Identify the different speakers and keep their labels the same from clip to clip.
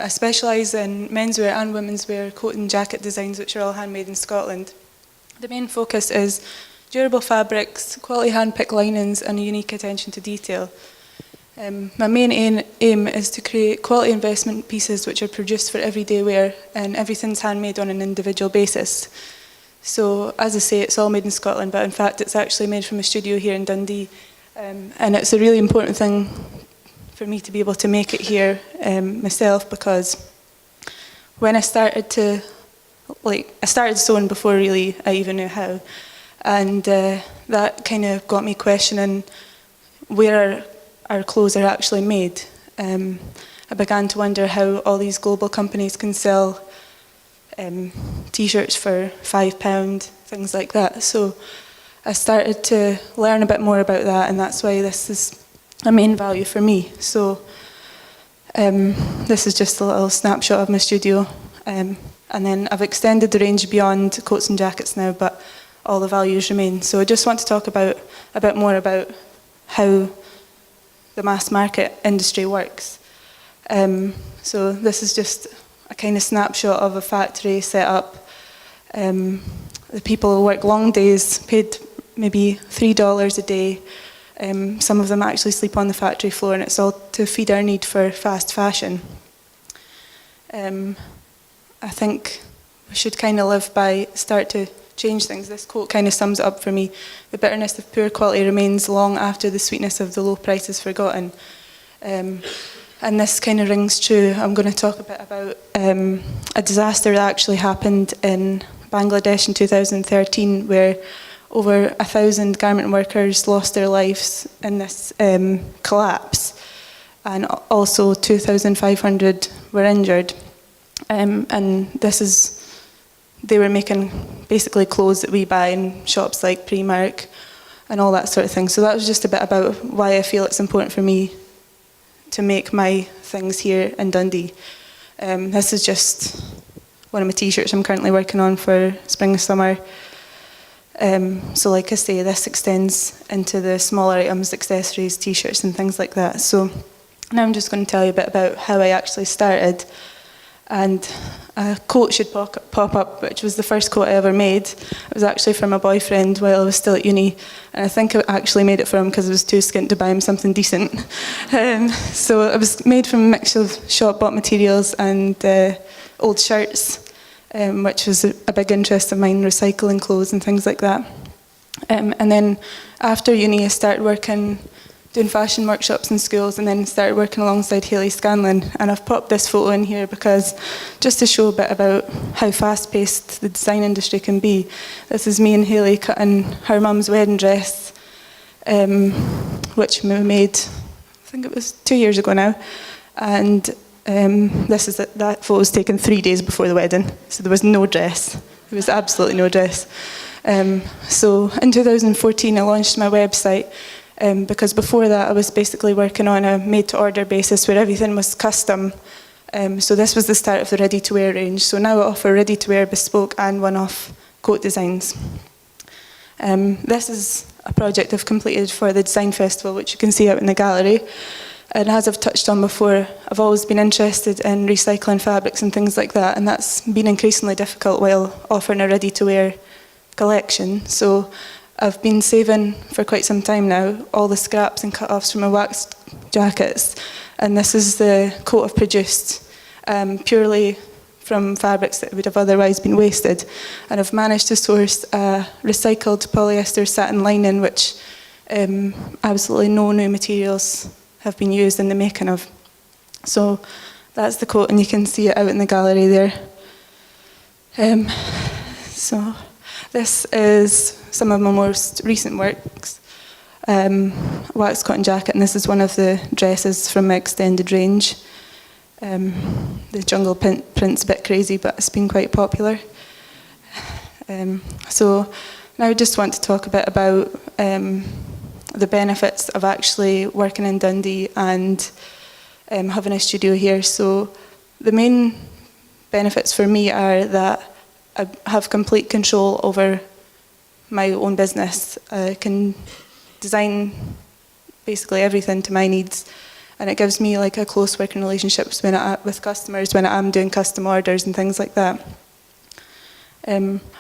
Speaker 1: I specialise in menswear and women's wear coat and jacket designs, which are all handmade in Scotland. The main focus is durable fabrics, quality hand-picked linens, and a unique attention to detail. My main aim is to create quality investment pieces which are produced for everyday wear, and everything's handmade on an individual basis. So, as I say, it's all made in Scotland, but in fact it's actually made from a studio here in Dundee. And it's a really important thing for me to be able to make it here myself, because when I started I started sewing before really I even knew how. And that kind of got me questioning where our clothes are actually made. I began to wonder how all these global companies can sell t-shirts for £5, things like that. So I started to learn a bit more about that, and that's why this is a main value for me. So this is just a little snapshot of my studio, and then I've extended the range beyond coats and jackets now, but all the values remain. So I just want to talk a bit more about how the mass market industry works. So this is just a kind of snapshot of a factory set up. The people work long days, paid maybe $3 a day. Some of them actually sleep on the factory floor, and it's all to feed our need for fast fashion. I think we should kind of start to change things. This quote kind of sums it up for me. The bitterness of poor quality remains long after the sweetness of the low price is forgotten. And this kind of rings true. I'm going to talk a bit about a disaster that actually happened in Bangladesh in 2013, where over 1,000 garment workers lost their lives in this collapse, and also 2,500 were injured. And they were making basically clothes that we buy in shops like Primark and all that sort of thing. So that was just a bit about why I feel it's important for me to make my things here in Dundee. This is just one of my t-shirts I'm currently working on for spring and summer. So like I say, this extends into the smaller items, accessories, t-shirts and things like that. So now I'm just going to tell you a bit about how I actually started. And a quote should pop up, which was the first quote I ever made. It was actually from my boyfriend while I was still at uni, and I think I actually made it for him because I was too skint to buy him something decent. So it was made from a mix of shop-bought materials and old shirts, which was a big interest of mine, recycling clothes and things like that. And then after uni I started doing fashion workshops in schools, and then started working alongside Hayley Scanlon. And I've popped this photo in here because just to show a bit about how fast-paced the design industry can be. This is me and Hayley cutting her mum's wedding dress, which we made, I think it was 2 years ago now. And that photo was taken 3 days before the wedding, so there was no dress. There was absolutely no dress. So in 2014 I launched my website, because before that I was basically working on a made-to-order basis where everything was custom. So this was the start of the ready-to-wear range. So now I offer ready-to-wear, bespoke and one-off coat designs. This is a project I've completed for the Design Festival, which you can see out in the gallery. And as I've touched on before, I've always been interested in recycling fabrics and things like that, and that's been increasingly difficult while offering a ready-to-wear collection. So I've been saving for quite some time now all the scraps and cut-offs from my waxed jackets, and this is the coat I've produced purely from fabrics that would have otherwise been wasted. And I've managed to source a recycled polyester satin lining, which absolutely no new materials have been used in the making of. So that's the coat, and you can see it out in the gallery there. So this is some of my most recent works. Waxed cotton jacket, and this is one of the dresses from my extended range. The jungle print's a bit crazy, but it's been quite popular. So now I just want to talk a bit about the benefits of actually working in Dundee and having a studio here. So the main benefits for me are that I have complete control over my own business. I can design basically everything to my needs, and it gives me like a close working relationship with customers when I'm doing custom orders and things like that.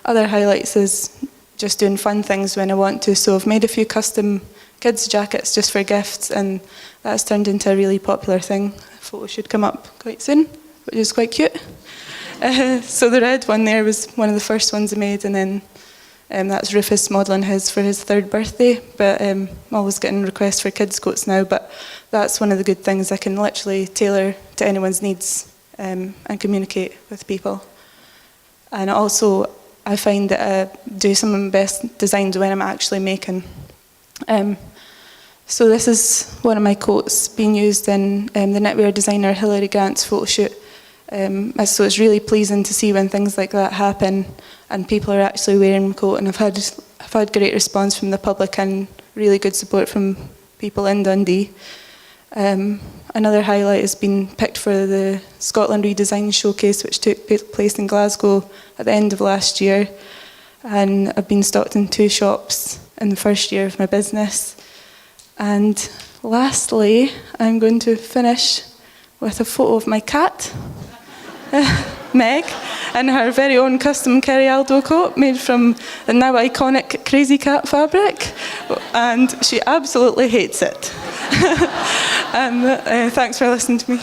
Speaker 1: Other highlights is just doing fun things when I want to. So I've made a few custom kids jackets just for gifts, and that's turned into a really popular thing. A photo should come up quite soon, which is quite cute. So the red one there was one of the first ones I made, and then that's Rufus modelling his for his 3rd birthday. But I'm always getting requests for kids' coats now, but that's one of the good things. I can literally tailor to anyone's needs and communicate with people. And also, I find that I do some of my best designs when I'm actually making. So this is one of my coats being used in the knitwear designer Hilary Grant's photo shoot. So it's really pleasing to see when things like that happen and people are actually wearing my coat, and I've had great response from the public and really good support from people in Dundee. Another highlight has been picked for the Scotland Redesign showcase, which took place in Glasgow at the end of last year, and I've been stocked in 2 shops in the first year of my business. And lastly, I'm going to finish with a photo of my cat, Meg, in her very own custom KerrieALDO coat made from the now iconic Crazy Cat fabric, and she absolutely hates it. Thanks for listening to me.